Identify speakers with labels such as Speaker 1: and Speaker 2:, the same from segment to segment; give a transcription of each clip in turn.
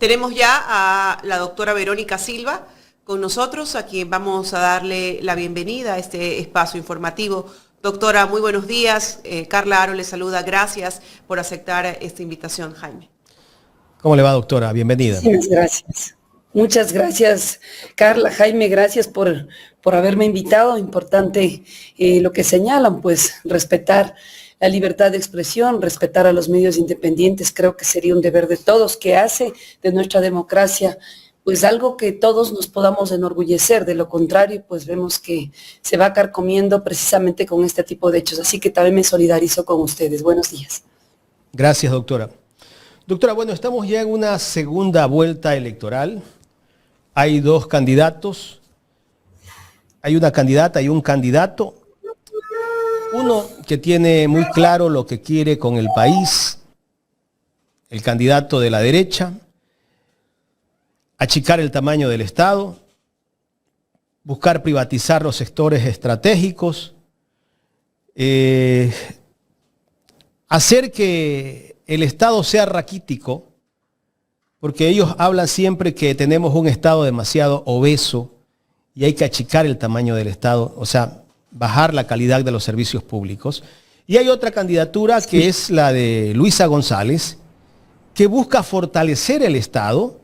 Speaker 1: Tenemos ya a la doctora Verónica Silva con nosotros, a quien vamos a darle la bienvenida a este espacio informativo. Doctora, muy buenos días. Carla Aro le saluda. Gracias por aceptar esta invitación, Jaime.
Speaker 2: ¿Cómo le va, doctora? Bienvenida.
Speaker 3: Muchas gracias. Muchas gracias, Carla, Jaime, gracias por haberme invitado. Importante lo que señalan, pues respetar la libertad de expresión, respetar a los medios independientes, creo que sería un deber de todos, que hace de nuestra democracia pues algo que todos nos podamos enorgullecer. De lo contrario, pues vemos que se va carcomiendo precisamente con este tipo de hechos. Así que también me solidarizo con ustedes. Buenos días.
Speaker 2: Gracias, doctora. Doctora, bueno, estamos ya en una segunda vuelta electoral. Hay dos candidatos. Hay una candidata y un candidato. Uno que tiene muy claro lo que quiere con el país, el candidato de la derecha, achicar el tamaño del Estado, buscar privatizar los sectores estratégicos, hacer que el Estado sea raquítico, porque ellos hablan siempre que tenemos un Estado demasiado obeso y hay que achicar el tamaño del Estado, o sea, bajar la calidad de los servicios públicos. Y hay otra candidatura que es la de Luisa González, que busca fortalecer el Estado,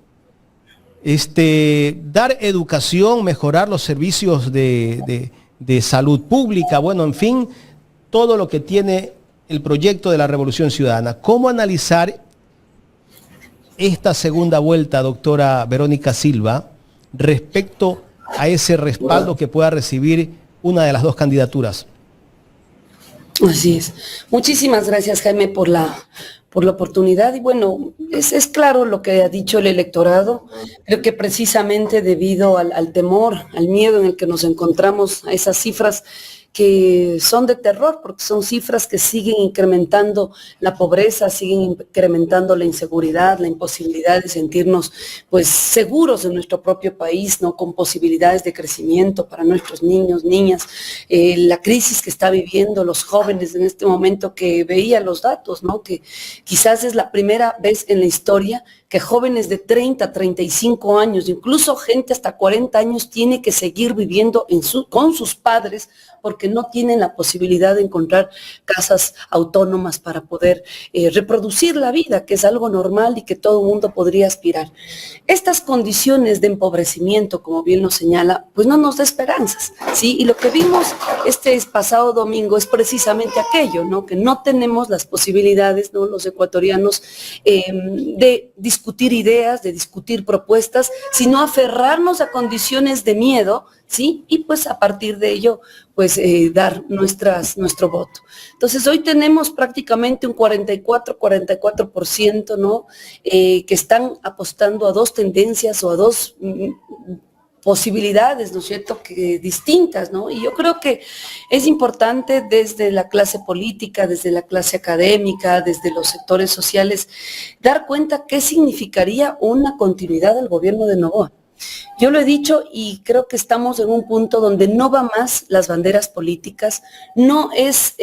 Speaker 2: dar educación, mejorar los servicios de salud pública, bueno, en fin, todo lo que tiene el proyecto de la Revolución Ciudadana. ¿Cómo analizar esta segunda vuelta, doctora Verónica Silva, respecto a ese respaldo que pueda recibir una de las dos candidaturas?
Speaker 3: Así es. Muchísimas gracias, Jaime, por la oportunidad. Y bueno, es claro lo que ha dicho el electorado. Creo que precisamente debido al temor, al miedo en el que nos encontramos, a esas cifras que son de terror, porque son cifras que siguen incrementando la pobreza, siguen incrementando la inseguridad, la imposibilidad de sentirnos pues seguros en nuestro propio país, ¿no? Con posibilidades de crecimiento para nuestros niños, niñas, la crisis que está viviendo los jóvenes en este momento, que veía los datos, ¿no? Que quizás es la primera vez en la historia que jóvenes de 30, 35 años, incluso gente hasta 40 años, tiene que seguir viviendo con sus padres porque no tienen la posibilidad de encontrar casas autónomas para poder reproducir la vida, que es algo normal y que todo el mundo podría aspirar. Estas condiciones de empobrecimiento, como bien lo señala, pues no nos da esperanzas, ¿sí? Y lo que vimos este pasado domingo es precisamente aquello, ¿no? Que no tenemos las posibilidades, ¿no? Los ecuatorianos, de discutir ideas, de discutir propuestas, sino aferrarnos a condiciones de miedo, ¿sí? Y pues a partir de ello, pues dar nuestro voto. Entonces hoy tenemos prácticamente un 44%, ¿no? Que están apostando a dos tendencias o a dos posibilidades, ¿no es cierto?, que distintas, ¿no? Y yo creo que es importante desde la clase política, desde la clase académica, desde los sectores sociales, dar cuenta qué significaría una continuidad del gobierno de Noboa. Yo lo he dicho y creo que estamos en un punto donde no va más las banderas políticas, no es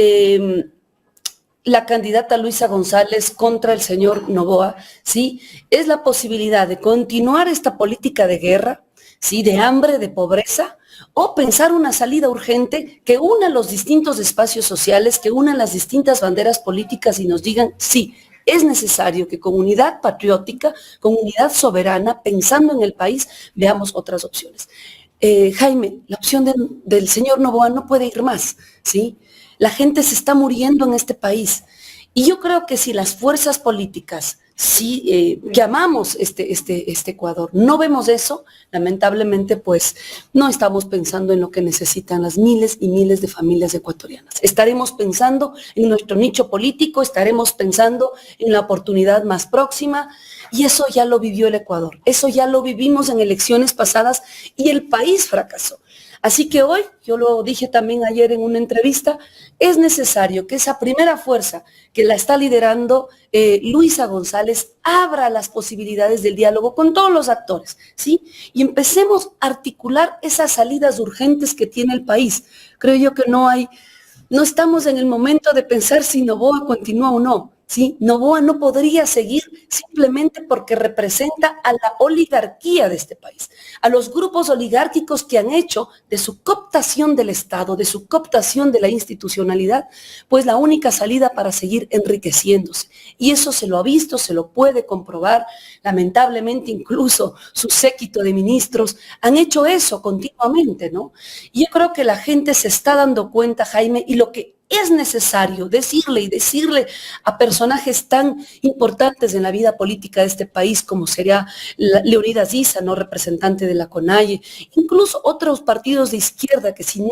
Speaker 3: la candidata Luisa González contra el señor Noboa, ¿sí? Es la posibilidad de continuar esta política de guerra, ¿sí? De hambre, de pobreza, o pensar una salida urgente que una los distintos espacios sociales, que una las distintas banderas políticas y nos digan, sí, es necesario que con unidad patriótica, con unidad soberana, pensando en el país, veamos otras opciones. Jaime, la opción del señor Noboa no puede ir más, ¿sí? La gente se está muriendo en este país. Y yo creo que si las fuerzas políticas, si llamamos este Ecuador, no vemos eso, lamentablemente pues no estamos pensando en lo que necesitan las miles y miles de familias ecuatorianas. Estaremos pensando en nuestro nicho político, estaremos pensando en la oportunidad más próxima, y eso ya lo vivió el Ecuador, eso ya lo vivimos en elecciones pasadas y el país fracasó. Así que hoy, yo lo dije también ayer en una entrevista, es necesario que esa primera fuerza que la está liderando Luisa González abra las posibilidades del diálogo con todos los actores, ¿sí? Y empecemos a articular esas salidas urgentes que tiene el país. Creo yo que no estamos en el momento de pensar si Noboa continúa o no. ¿sí? Noboa no podría seguir simplemente porque representa a la oligarquía de este país, a los grupos oligárquicos que han hecho de su cooptación del Estado, de su cooptación de la institucionalidad, pues la única salida para seguir enriqueciéndose. Y eso se lo ha visto, se lo puede comprobar. Lamentablemente, incluso su séquito de ministros han hecho eso continuamente, ¿no? Y yo creo que la gente se está dando cuenta, Jaime, y lo que es necesario decirle a personajes tan importantes en la vida política de este país, como sería Leonidas Issa, ¿no? Representante de la CONAIE, incluso otros partidos de izquierda que si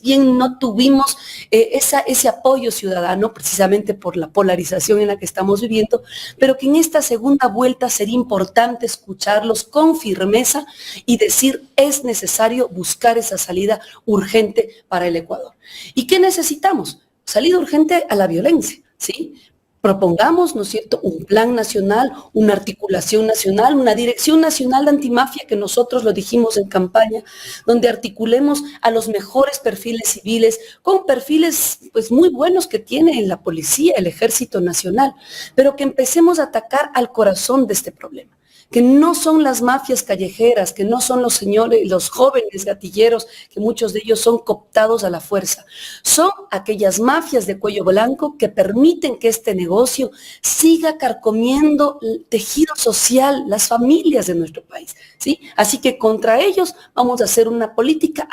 Speaker 3: bien no tuvimos ese apoyo ciudadano, precisamente por la polarización en la que estamos viviendo, pero que en esta segunda vuelta sería importante escucharlos con firmeza y decir, es necesario buscar esa salida urgente para el Ecuador. ¿Y qué necesitamos? Salida urgente a la violencia, ¿sí? Propongamos, ¿no es cierto?, un plan nacional, una articulación nacional, una dirección nacional de antimafia, que nosotros lo dijimos en campaña, donde articulemos a los mejores perfiles civiles, con perfiles pues muy buenos que tiene la policía, el Ejército Nacional, pero que empecemos a atacar al corazón de este problema, que no son las mafias callejeras, que no son los señores, los jóvenes gatilleros, que muchos de ellos son cooptados a la fuerza. Son aquellas mafias de cuello blanco que permiten que este negocio siga carcomiendo el tejido social, las familias de nuestro país, ¿sí? Así que contra ellos vamos a hacer una política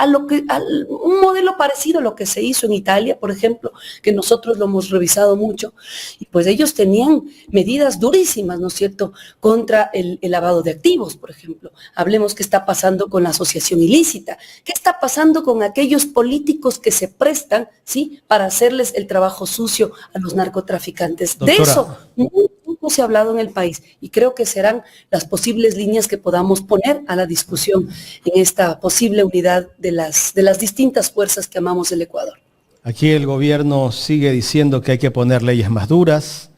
Speaker 3: un modelo parecido a lo que se hizo en Italia, por ejemplo, que nosotros lo hemos revisado mucho, y pues ellos tenían medidas durísimas, ¿no es cierto?, contra el lavado de activos, por ejemplo. Hablemos qué está pasando con la asociación ilícita, qué está pasando con aquellos políticos que se prestan, ¿sí?, para hacerles el trabajo sucio a los narcotraficantes.
Speaker 2: Doctora.
Speaker 3: De eso muy poco se ha hablado en el país y creo que serán las posibles líneas que podamos poner a la discusión en esta posible unidad de las distintas fuerzas que amamos el Ecuador.
Speaker 2: Aquí el gobierno sigue diciendo que hay que poner leyes más duras,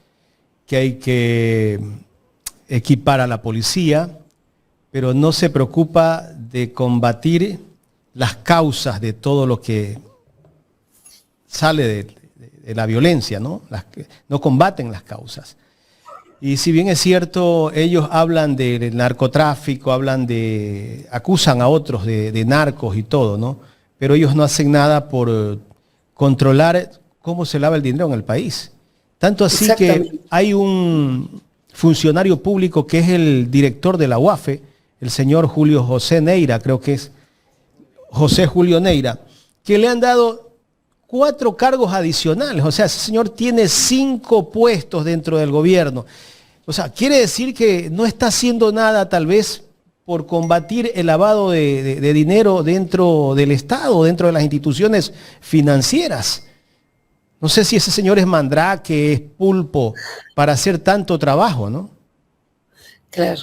Speaker 2: que hay que equipar a la policía, pero no se preocupa de combatir las causas de todo lo que sale de la violencia, ¿no? No combaten las causas. Y si bien es cierto, ellos hablan del narcotráfico, acusan a otros de narcos y todo, ¿no? Pero ellos no hacen nada por controlar cómo se lava el dinero en el país. Tanto así que hay un funcionario público que es el director de la UAFE, el señor Julio José Neira, creo que es José Julio Neira, que le han dado 4 cargos adicionales. O sea, ese señor tiene 5 puestos dentro del gobierno. O sea, quiere decir que no está haciendo nada tal vez por combatir el lavado de dinero dentro del Estado, dentro de las instituciones financieras. No sé si ese señor es mandrake, es pulpo para hacer tanto trabajo, ¿no?
Speaker 3: Claro.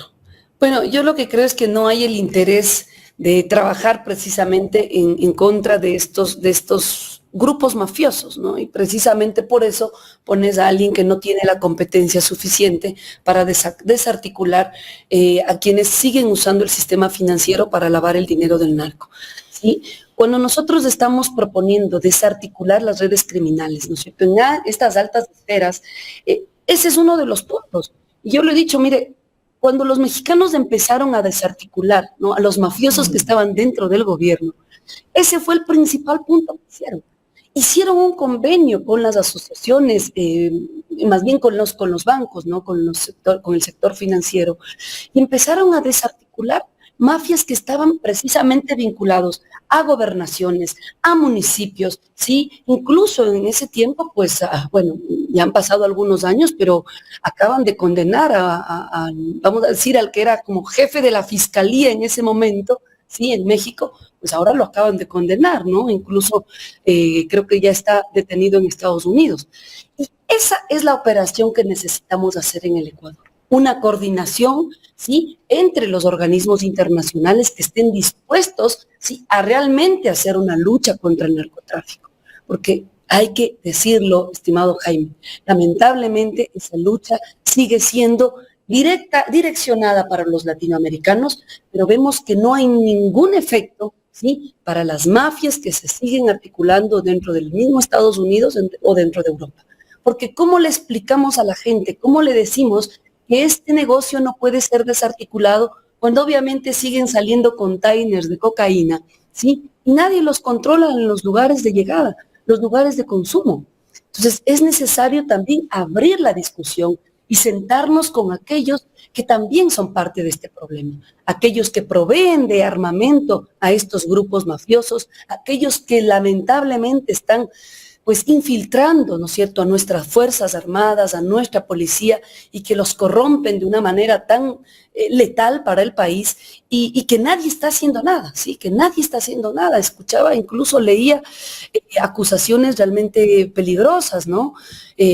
Speaker 3: Bueno, yo lo que creo es que no hay el interés de trabajar precisamente en contra de estos grupos mafiosos, ¿no? Y precisamente por eso pones a alguien que no tiene la competencia suficiente para desarticular a quienes siguen usando el sistema financiero para lavar el dinero del narco, ¿sí? Cuando nosotros estamos proponiendo desarticular las redes criminales, ¿no es cierto?, en estas altas esferas, ese es uno de los puntos. Y yo lo he dicho, mire, cuando los mexicanos empezaron a desarticular, ¿no?, a los mafiosos que estaban dentro del gobierno, ese fue el principal punto que hicieron. Hicieron un convenio con las asociaciones, más bien con los bancos, ¿no?, con el sector financiero, y empezaron a desarticular mafias que estaban precisamente vinculados a gobernaciones, a municipios, ¿sí? Incluso en ese tiempo, pues, bueno, ya han pasado algunos años, pero acaban de condenar vamos a decir, al que era como jefe de la fiscalía en ese momento, ¿sí?, en México, pues ahora lo acaban de condenar, ¿no? Incluso creo que ya está detenido en Estados Unidos. Y esa es la operación que necesitamos hacer en el Ecuador. Una coordinación, ¿sí?, entre los organismos internacionales que estén dispuestos, ¿sí?, a realmente hacer una lucha contra el narcotráfico. Porque hay que decirlo, estimado Jaime, lamentablemente esa lucha sigue siendo direccionada para los latinoamericanos, pero vemos que no hay ningún efecto, ¿sí?, para las mafias que se siguen articulando dentro del mismo Estados Unidos o dentro de Europa. porque ¿cómo le explicamos a la gente, cómo le decimos que este negocio no puede ser desarticulado cuando obviamente siguen saliendo containers de cocaína, ¿sí? Y nadie los controla en los lugares de llegada, los lugares de consumo. Entonces, es necesario también abrir la discusión y sentarnos con aquellos que también son parte de este problema, aquellos que proveen de armamento a estos grupos mafiosos, aquellos que lamentablemente están pues infiltrando, ¿no es cierto?, a nuestras Fuerzas Armadas, a nuestra policía, y que los corrompen de una manera tan letal para el país, y que nadie está haciendo nada, ¿sí? Que nadie está haciendo nada. Escuchaba, incluso leía acusaciones realmente peligrosas, ¿no?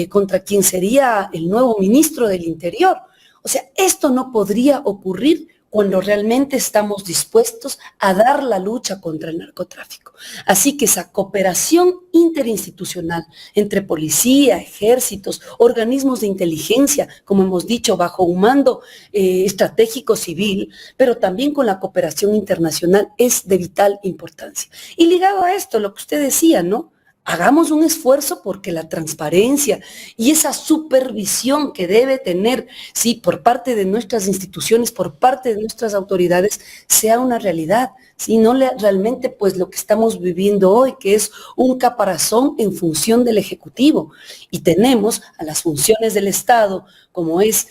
Speaker 3: Contra quien sería el nuevo ministro del Interior. O sea, esto no podría ocurrir cuando realmente estamos dispuestos a dar la lucha contra el narcotráfico. Así que esa cooperación interinstitucional entre policía, ejércitos, organismos de inteligencia, como hemos dicho, bajo un mando estratégico civil, pero también con la cooperación internacional, es de vital importancia. Y ligado a esto, lo que usted decía, ¿no? Hagamos un esfuerzo porque la transparencia y esa supervisión que debe tener, sí, por parte de nuestras instituciones, por parte de nuestras autoridades, sea una realidad. Sí, no realmente pues lo que estamos viviendo hoy, que es un caparazón en función del Ejecutivo. Y tenemos a las funciones del Estado, como es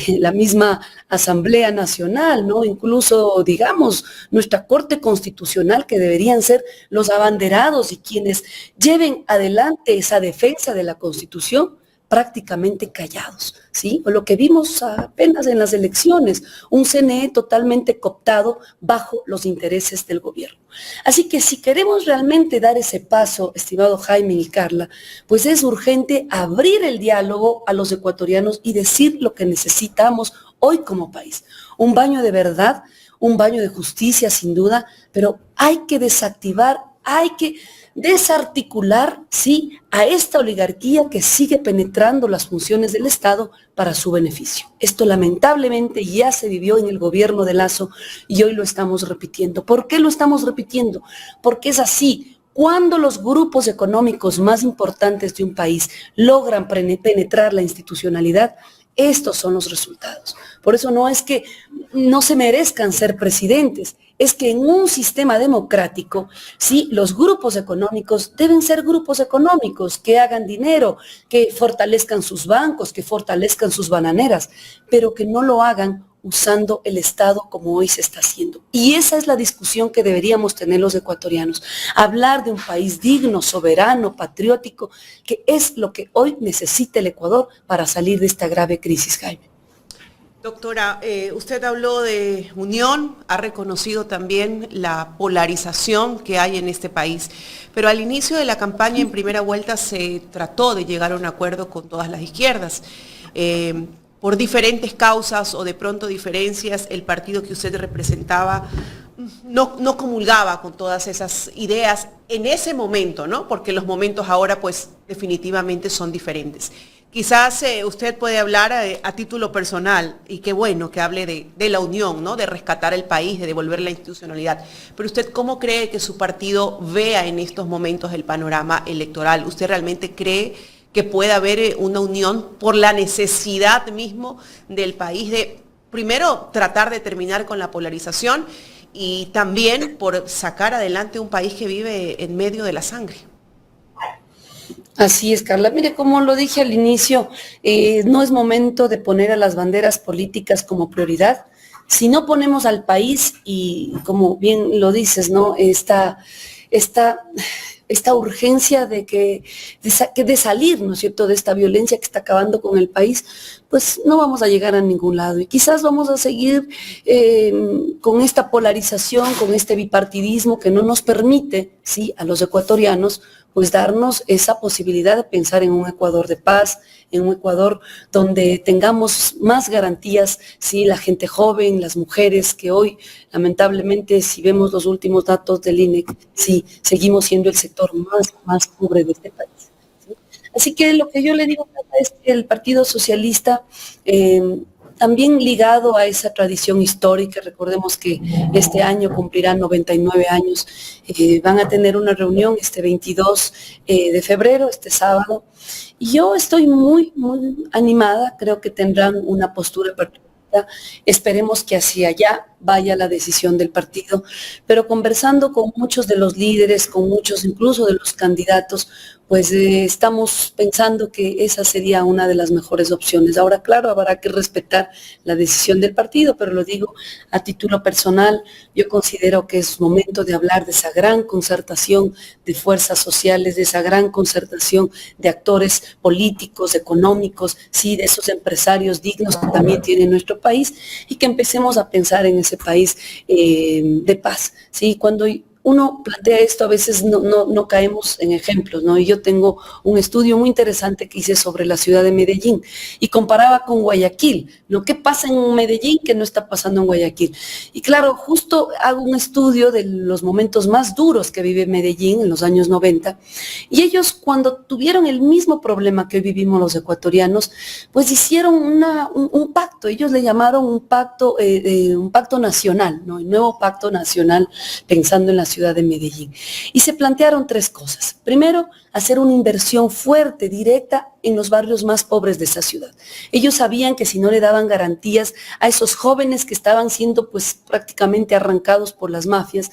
Speaker 3: la misma Asamblea Nacional, ¿no? Incluso, digamos, nuestra Corte Constitucional, que deberían ser los abanderados y quienes lleven adelante esa defensa de la Constitución, prácticamente callados, ¿sí? O lo que vimos apenas en las elecciones, un CNE totalmente cooptado bajo los intereses del gobierno. Así que si queremos realmente dar ese paso, estimado Jaime y Carla, pues es urgente abrir el diálogo a los ecuatorianos y decir lo que necesitamos hoy como país. Un baño de verdad, un baño de justicia sin duda, pero hay que desactivar, hay que desarticular, sí, a esta oligarquía que sigue penetrando las funciones del Estado para su beneficio. Esto lamentablemente ya se vivió en el gobierno de Lasso y hoy lo estamos repitiendo. ¿Por qué lo estamos repitiendo? Porque es así. Cuando los grupos económicos más importantes de un país logran penetrar la institucionalidad, estos son los resultados. Por eso no es que no se merezcan ser presidentes, es que en un sistema democrático, sí, los grupos económicos deben ser grupos económicos que hagan dinero, que fortalezcan sus bancos, que fortalezcan sus bananeras, pero que no lo hagan usando el Estado como hoy se está haciendo. Y esa es la discusión que deberíamos tener los ecuatorianos. Hablar de un país digno, soberano, patriótico, que es lo que hoy necesita el Ecuador para salir de esta grave crisis, Jaime.
Speaker 1: Doctora, usted habló de unión, ha reconocido también la polarización que hay en este país, pero al inicio de la campaña en primera vuelta se trató de llegar a un acuerdo con todas las izquierdas. Por diferentes causas o de pronto diferencias, el partido que usted representaba no comulgaba con todas esas ideas en ese momento, ¿no? Porque los momentos ahora pues definitivamente son diferentes. Quizás usted puede hablar a título personal, y qué bueno que hable de la unión, ¿no? De rescatar el país, de devolver la institucionalidad. Pero usted, ¿cómo cree que su partido vea en estos momentos el panorama electoral? ¿Usted realmente cree que pueda haber una unión por la necesidad mismo del país de, primero, tratar de terminar con la polarización y también por sacar adelante un país que vive en medio de la sangre?
Speaker 3: Así es, Carla. Mire, como lo dije al inicio, no es momento de poner a las banderas políticas como prioridad. Si no ponemos al país y, como bien lo dices, ¿no? Esta urgencia de salir, ¿no es cierto?, de esta violencia que está acabando con el país, pues no vamos a llegar a ningún lado. Y quizás vamos a seguir con esta polarización, con este bipartidismo que no nos permite, sí, a los ecuatorianos, pues darnos esa posibilidad de pensar en un Ecuador de paz, en un Ecuador donde tengamos más garantías, sí, la gente joven, las mujeres, que hoy, lamentablemente, si vemos los últimos datos del INEC, sí, seguimos siendo el sector más pobre de este país. ¿Sí? Así que lo que yo le digo es que el Partido Socialista también ligado a esa tradición histórica. Recordemos que este año cumplirán 99 años, van a tener una reunión este 22 de febrero, este sábado, y yo estoy muy, muy animada, creo que tendrán una postura particular. Esperemos que hacia allá vaya la decisión del partido, pero conversando con muchos de los líderes, con muchos incluso de los candidatos, pues estamos pensando que esa sería una de las mejores opciones. Ahora, claro, habrá que respetar la decisión del partido, pero lo digo a título personal, yo considero que es momento de hablar de esa gran concertación de fuerzas sociales, de esa gran concertación de actores políticos, económicos, sí, de esos empresarios dignos que también tiene nuestro país, y que empecemos a pensar en ese país de paz, ¿sí? Cuando uno plantea esto, a veces no caemos en ejemplos, ¿no? Y yo tengo un estudio muy interesante que hice sobre la ciudad de Medellín y comparaba con Guayaquil, ¿no? ¿Qué pasa en Medellín que no está pasando en Guayaquil? Y claro, justo hago un estudio de los momentos más duros que vive Medellín en los años 90, y ellos, cuando tuvieron el mismo problema que hoy vivimos los ecuatorianos, pues hicieron un pacto. Ellos le llamaron un pacto nacional, ¿no? El nuevo pacto nacional, pensando en la ciudad de Medellín. Y se plantearon tres cosas. Primero, hacer una inversión fuerte, directa, en los barrios más pobres de esa ciudad. Ellos sabían que si no le daban garantías a esos jóvenes que estaban siendo pues prácticamente arrancados por las mafias,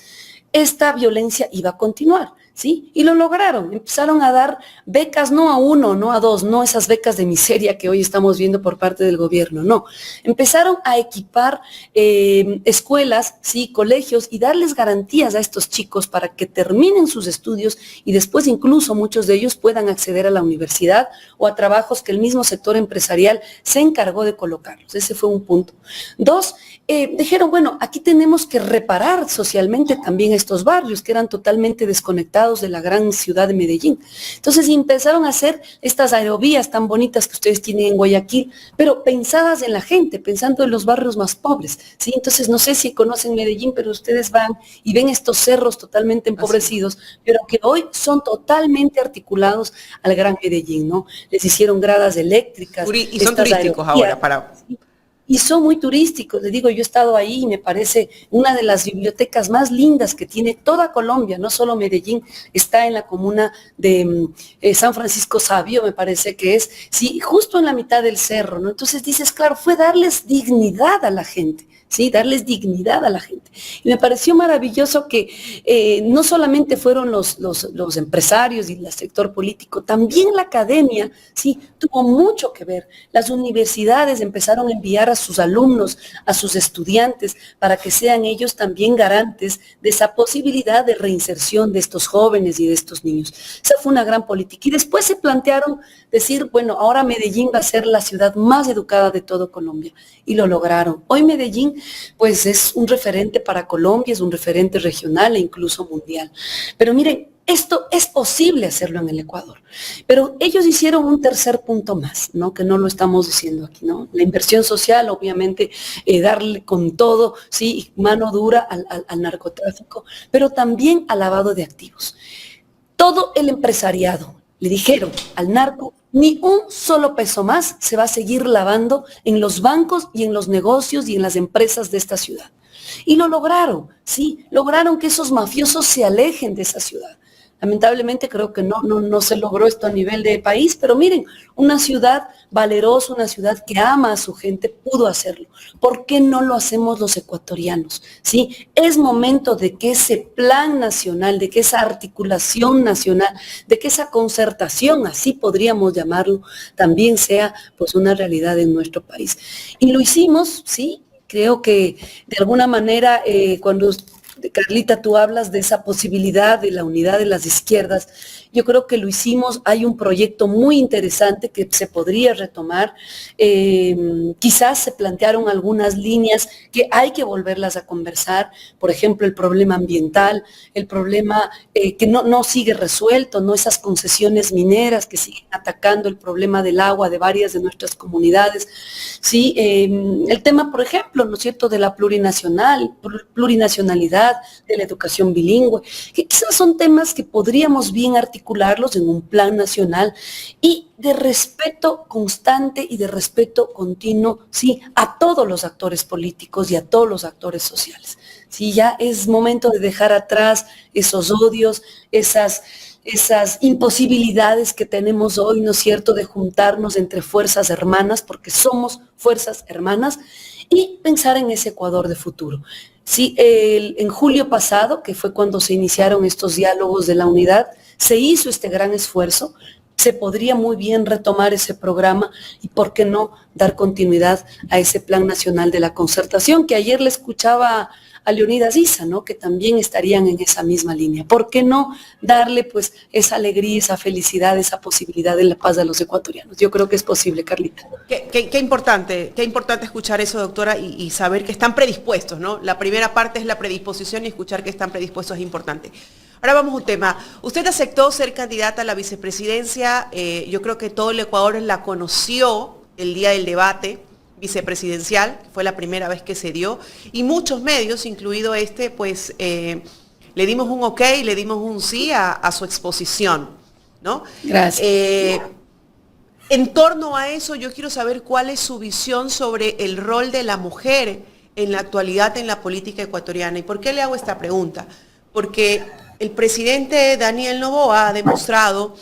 Speaker 3: esta violencia iba a continuar, ¿sí? Y lo lograron. Empezaron a dar becas, no a uno, no a dos, no esas becas de miseria que hoy estamos viendo por parte del gobierno, no. Empezaron a equipar escuelas, ¿sí? Colegios, y darles garantías a estos chicos para que terminen sus estudios y después incluso muchos de ellos puedan acceder a la universidad o a trabajos que el mismo sector empresarial se encargó de colocarlos. Ese fue un punto. Dos, dijeron, bueno, aquí tenemos que reparar socialmente también estos barrios que eran totalmente desconectados de la gran ciudad de Medellín. Entonces empezaron a hacer estas aerovías tan bonitas que ustedes tienen en Guayaquil, pero pensadas en la gente, pensando en los barrios más pobres, ¿sí? Entonces no sé si conocen Medellín, pero ustedes van y ven estos cerros totalmente empobrecidos, pero que hoy son totalmente articulados al gran Medellín, ¿no? Les hicieron gradas eléctricas.
Speaker 1: Y son turísticos ahora para...
Speaker 3: Y son muy turísticos, les digo, yo he estado ahí y me parece una de las bibliotecas más lindas que tiene toda Colombia, no solo Medellín, está en la comuna de San Francisco Sabio, me parece que es, sí, justo en la mitad del cerro, ¿no? Entonces dices, claro, fue darles dignidad a la gente, ¿sí? Darles dignidad a la gente. Y me pareció maravilloso que no solamente fueron los empresarios y el sector político, también la academia, ¿sí? Tuvo mucho que ver. Las universidades empezaron a enviar a sus alumnos, a sus estudiantes, para que sean ellos también garantes de esa posibilidad de reinserción de estos jóvenes y de estos niños. Esa fue una gran política. Y después se plantearon decir, bueno, ahora Medellín va a ser la ciudad más educada de todo Colombia. Y lo lograron. Hoy Medellín, pues es un referente para Colombia, es un referente regional e incluso mundial. Pero miren, esto es posible hacerlo en el Ecuador. Pero ellos hicieron un tercer punto más, ¿no? Que no lo estamos diciendo aquí, ¿no? La inversión social, obviamente, darle con todo, sí, mano dura al narcotráfico, pero también al lavado de activos. Todo el empresariado le dijeron al narco, ni un solo peso más se va a seguir lavando en los bancos y en los negocios y en las empresas de esta ciudad. Y lo lograron, sí, lograron que esos mafiosos se alejen de esa ciudad. Lamentablemente creo que no se logró esto a nivel de país, pero miren, una ciudad valerosa, una ciudad que ama a su gente, pudo hacerlo. ¿Por qué no lo hacemos los ecuatorianos? ¿Sí? Es momento de que ese plan nacional, de que esa articulación nacional, de que esa concertación, así podríamos llamarlo, también sea pues una realidad en nuestro país. Y lo hicimos, ¿sí? Creo que de alguna manera cuando Carlita, tú hablas de esa posibilidad de la unidad de las izquierdas. Yo creo que lo hicimos, hay un proyecto muy interesante que se podría retomar. Quizás se plantearon algunas líneas que hay que volverlas a conversar, por ejemplo, el problema ambiental, el problema que no sigue resuelto, no esas concesiones mineras que siguen atacando el problema del agua de varias de nuestras comunidades. Sí, el tema, por ejemplo, ¿no es cierto?, de la plurinacionalidad, unidad, de la educación bilingüe, que quizás son temas que podríamos bien articularlos en un plan nacional y de respeto constante y de respeto continuo, sí, a todos los actores políticos y a todos los actores sociales. Sí, ya es momento de dejar atrás esos odios, esas imposibilidades que tenemos hoy, ¿no es cierto?, de juntarnos entre fuerzas hermanas, porque somos fuerzas hermanas, y pensar en ese Ecuador de futuro. Sí, en julio pasado, que fue cuando se iniciaron estos diálogos de la unidad, se hizo este gran esfuerzo. Se podría muy bien retomar ese programa y, ¿por qué no, dar continuidad a ese Plan Nacional de la Concertación? Que ayer le escuchaba a Leonidas Issa, ¿no?, que también estarían en esa misma línea. ¿Por qué no darle, pues, esa alegría, esa felicidad, esa posibilidad de la paz a los ecuatorianos? Yo creo que es posible, Carlita.
Speaker 1: Qué importante escuchar eso, doctora, y saber que están predispuestos, ¿no? La primera parte es la predisposición y escuchar que están predispuestos es importante. Ahora vamos a un tema. Usted aceptó ser candidata a la vicepresidencia. Yo creo que todo el Ecuador la conoció el día del debate vicepresidencial, fue la primera vez que se dio, y muchos medios, incluido este, pues le dimos un ok, le dimos un sí a su exposición, ¿no?
Speaker 3: Gracias.
Speaker 1: En torno a eso, yo quiero saber cuál es su visión sobre el rol de la mujer en la actualidad en la política ecuatoriana. ¿Y por qué le hago esta pregunta? Porque el presidente Daniel Noboa ha demostrado,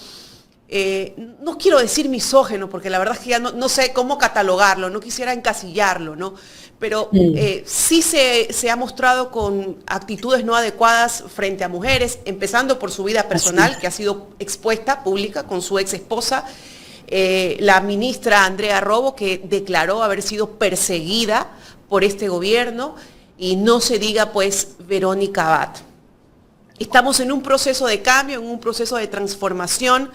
Speaker 1: no quiero decir misógino, porque la verdad es que ya no sé cómo catalogarlo, no quisiera encasillarlo, ¿no? Pero sí se ha mostrado con actitudes no adecuadas frente a mujeres, empezando por su vida personal, que ha sido expuesta pública con su ex esposa, la ministra Andrea Robo, que declaró haber sido perseguida por este gobierno, y no se diga pues Verónica Abad. Estamos en un proceso de cambio, en un proceso de transformación,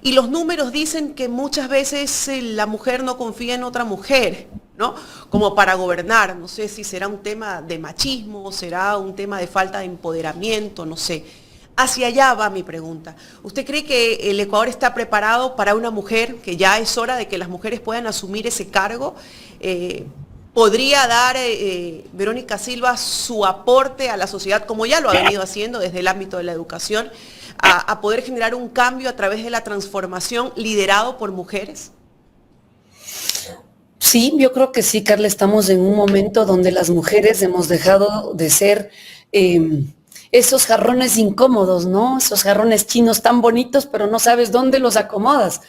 Speaker 1: y los números dicen que muchas veces la mujer no confía en otra mujer, ¿no?, como para gobernar. No sé si será un tema de machismo, será un tema de falta de empoderamiento, no sé. Hacia allá va mi pregunta. ¿Usted cree que el Ecuador está preparado para una mujer, que ya es hora de que las mujeres puedan asumir ese cargo? ¿Podría dar Verónica Silva su aporte a la sociedad, como ya lo ha venido haciendo desde el ámbito de la educación, a poder generar un cambio a través de la transformación liderado por mujeres?
Speaker 3: Sí, yo creo que sí, Carla, estamos en un momento donde las mujeres hemos dejado de ser esos jarrones incómodos, ¿no? Esos jarrones chinos tan bonitos, pero no sabes dónde los acomodas.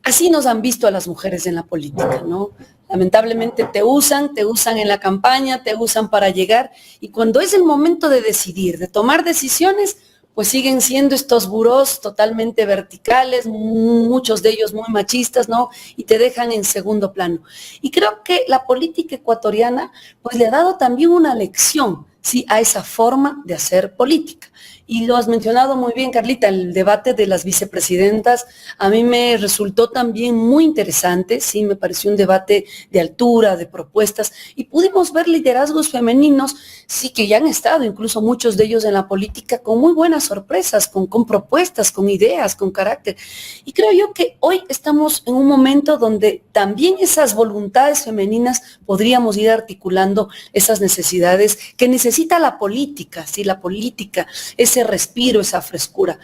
Speaker 3: Así nos han visto a las mujeres en la política, ¿no? Lamentablemente te usan en la campaña, te usan para llegar, y cuando es el momento de decidir, de tomar decisiones, pues siguen siendo estos burós totalmente verticales, muchos de ellos muy machistas, ¿no? Y te dejan en segundo plano. Y creo que la política ecuatoriana, pues le ha dado también una lección, sí, a esa forma de hacer política. Y lo has mencionado muy bien, Carlita, el debate de las vicepresidentas a mí me resultó también muy interesante, sí, me pareció un debate de altura, de propuestas, y pudimos ver liderazgos femeninos, sí, que ya han estado, incluso muchos de ellos en la política, con muy buenas sorpresas, con propuestas, con ideas, con carácter. Y creo yo que hoy estamos en un momento donde también esas voluntades femeninas podríamos ir articulando esas necesidades que necesita la política, sí, la política, ese respiro, esa frescura.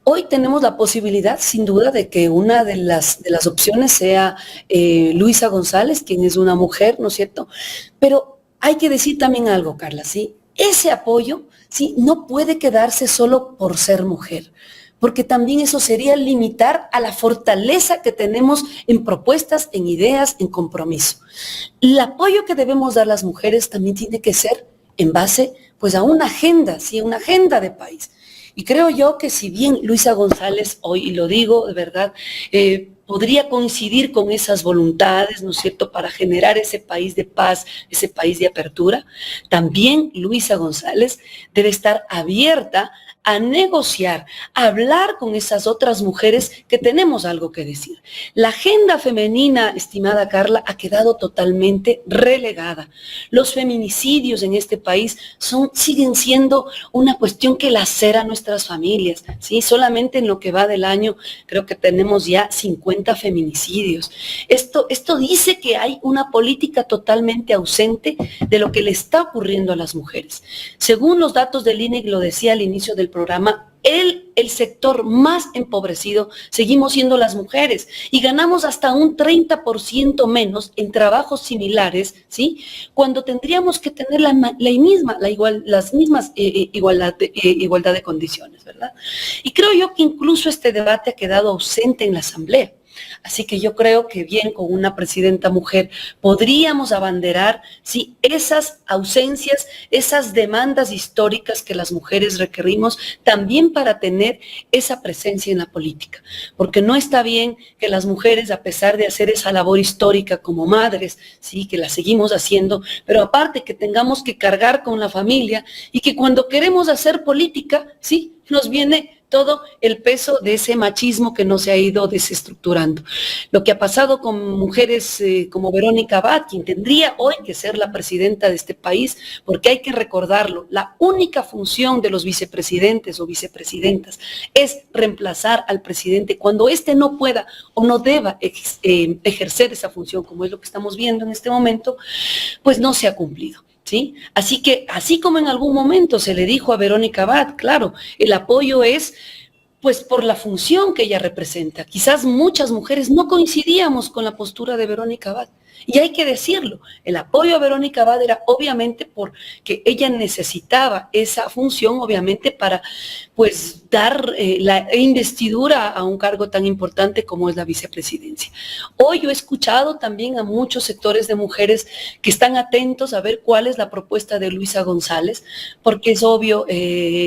Speaker 3: Hoy tenemos la posibilidad, sin duda, de que una de las opciones sea Luisa González, quien es una mujer, ¿no es cierto? Pero hay que decir también algo, Carla, ¿sí? Ese apoyo, ¿sí?, no puede quedarse solo por ser mujer, porque también eso sería limitar a la fortaleza que tenemos en propuestas, en ideas, en compromiso. El apoyo que debemos dar las mujeres también tiene que ser en base, pues, a una agenda, ¿sí?, una agenda de país. Y creo yo que si bien Luisa González, hoy, y lo digo de verdad, podría coincidir con esas voluntades, ¿no es cierto?, para generar ese país de paz, ese país de apertura, también Luisa González debe estar abierta a negociar, a hablar con esas otras mujeres que tenemos algo que decir. La agenda femenina, estimada Carla, ha quedado totalmente relegada. Los feminicidios en este país siguen siendo una cuestión que lacera a nuestras familias, ¿sí? Solamente en lo que va del año creo que tenemos ya 50 feminicidios. Esto dice que hay una política totalmente ausente de lo que le está ocurriendo a las mujeres. Según los datos del INEC, lo decía al inicio del programa, el sector más empobrecido seguimos siendo las mujeres y ganamos hasta un 30% menos en trabajos similares, ¿sí? Cuando tendríamos que tener igualdad de condiciones, ¿verdad? Y creo yo que incluso este debate ha quedado ausente en la Asamblea. Así que yo creo que bien con una presidenta mujer podríamos abanderar, ¿sí?, esas ausencias, esas demandas históricas que las mujeres requerimos también para tener esa presencia en la política. Porque no está bien que las mujeres, a pesar de hacer esa labor histórica como madres, sí, que la seguimos haciendo, pero aparte que tengamos que cargar con la familia y que cuando queremos hacer política, sí, nos viene todo el peso de ese machismo que no se ha ido desestructurando. Lo que ha pasado con mujeres como Verónica Abad, quien tendría hoy que ser la presidenta de este país, porque hay que recordarlo, la única función de los vicepresidentes o vicepresidentas es reemplazar al presidente cuando éste no pueda o no deba ejercer esa función, como es lo que estamos viendo en este momento, pues no se ha cumplido. ¿Sí? Así que, así como en algún momento se le dijo a Verónica Abad, claro, el apoyo es pues por la función que ella representa. Quizás muchas mujeres no coincidíamos con la postura de Verónica Abad. Y hay que decirlo, el apoyo a Verónica Abad era obviamente porque ella necesitaba esa función, obviamente, para pues dar la investidura a un cargo tan importante como es la vicepresidencia. Hoy yo he escuchado también a muchos sectores de mujeres que están atentos a ver cuál es la propuesta de Luisa González, porque es obvio,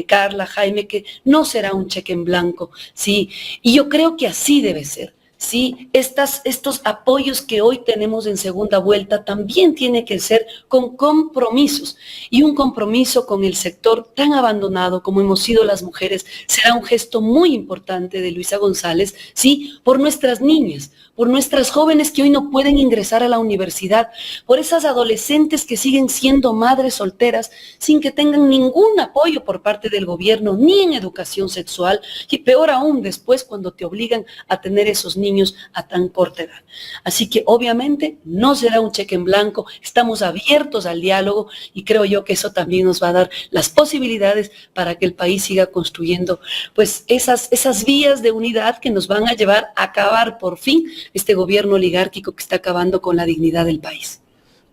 Speaker 3: Carla, Jaime, que no será un cheque en blanco, ¿sí? Y yo creo que así debe ser. Sí, estos apoyos que hoy tenemos en segunda vuelta también tiene que ser con compromisos, y un compromiso con el sector tan abandonado como hemos sido las mujeres será un gesto muy importante de Luisa González, sí, por nuestras niñas, por nuestras jóvenes que hoy no pueden ingresar a la universidad, por esas adolescentes que siguen siendo madres solteras sin que tengan ningún apoyo por parte del gobierno, ni en educación sexual, y peor aún después cuando te obligan a tener esos niños a tan corta edad. Así que obviamente no será un cheque en blanco, estamos abiertos al diálogo y creo yo que eso también nos va a dar las posibilidades para que el país siga construyendo pues esas vías de unidad que nos van a llevar a acabar por fin este gobierno oligárquico que está acabando con la dignidad del país.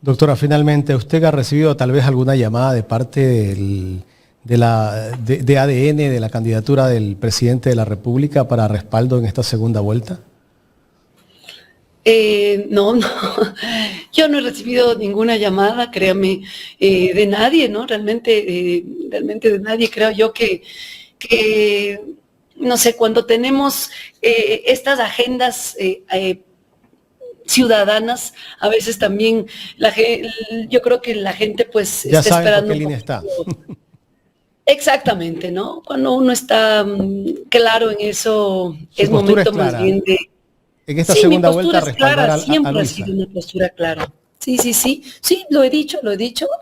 Speaker 2: Doctora, finalmente, ¿usted ha recibido tal vez alguna llamada de parte de ADN, de la candidatura del presidente de la República para respaldo en esta segunda vuelta?
Speaker 3: No, yo no he recibido ninguna llamada, créame, de nadie, ¿no? Realmente de nadie. Creo yo que no sé, cuando tenemos estas agendas ciudadanas, a veces también yo creo que la gente pues
Speaker 2: ya
Speaker 3: está esperando.
Speaker 2: ¿Por qué línea está?
Speaker 3: Exactamente, ¿no? Cuando uno está claro en eso, es momento más bien de...
Speaker 2: En esta segunda vuelta
Speaker 3: respaldar a Luisa. Siempre ha sido una postura clara. Sí, lo he dicho,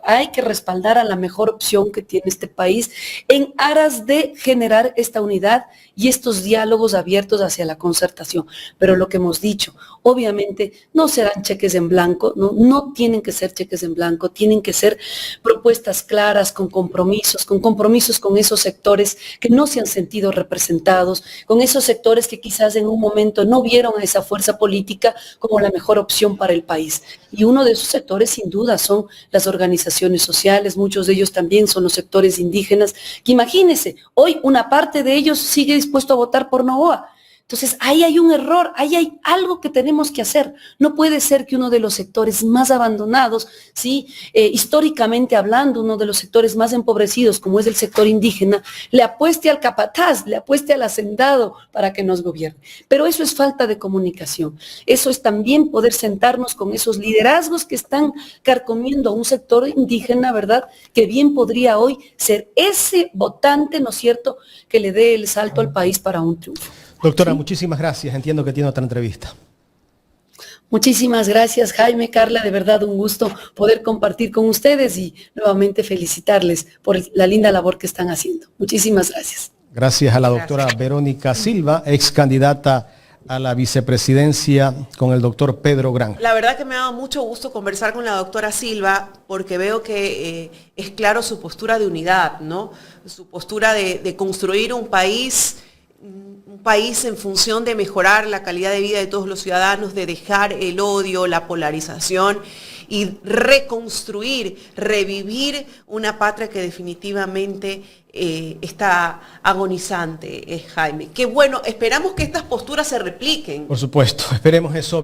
Speaker 3: hay que respaldar a la mejor opción que tiene este país en aras de generar esta unidad y estos diálogos abiertos hacia la concertación. Pero lo que hemos dicho, obviamente no serán cheques en blanco, no tienen que ser cheques en blanco, tienen que ser propuestas claras, con compromisos con esos sectores que no se han sentido representados, con esos sectores que quizás en un momento no vieron a esa fuerza política como la mejor opción para el país. Y uno de esos sectores sin duda son las organizaciones sociales, muchos de ellos también son los sectores indígenas, que imagínense, hoy una parte de ellos sigue dispuesto a votar por Novoa. Entonces, ahí hay un error, ahí hay algo que tenemos que hacer. No puede ser que uno de los sectores más abandonados, ¿sí? Históricamente hablando, uno de los sectores más empobrecidos, como es el sector indígena, le apueste al capataz, le apueste al hacendado para que nos gobierne. Pero eso es falta de comunicación. Eso es también poder sentarnos con esos liderazgos que están carcomiendo a un sector indígena, ¿verdad? Que bien podría hoy ser ese votante, ¿no es cierto?, que le dé el salto al país para un triunfo.
Speaker 2: Doctora,
Speaker 3: ¿Sí?
Speaker 2: muchísimas gracias. Entiendo que tiene otra entrevista.
Speaker 3: Muchísimas gracias, Jaime, Carla, de verdad un gusto poder compartir con ustedes y nuevamente felicitarles por la linda labor que están haciendo. Muchísimas gracias.
Speaker 2: Gracias a la doctora Verónica Silva, ex candidata a la vicepresidencia con el doctor Pedro Granja.
Speaker 1: La verdad que me ha dado mucho gusto conversar con la doctora Silva porque veo que es claro su postura de unidad, ¿no? Su postura de construir un país en función de mejorar la calidad de vida de todos los ciudadanos, de dejar el odio, la polarización y reconstruir, revivir una patria que definitivamente está agonizante, Jaime. Qué bueno, esperamos que estas posturas se repliquen.
Speaker 2: Por supuesto, esperemos eso.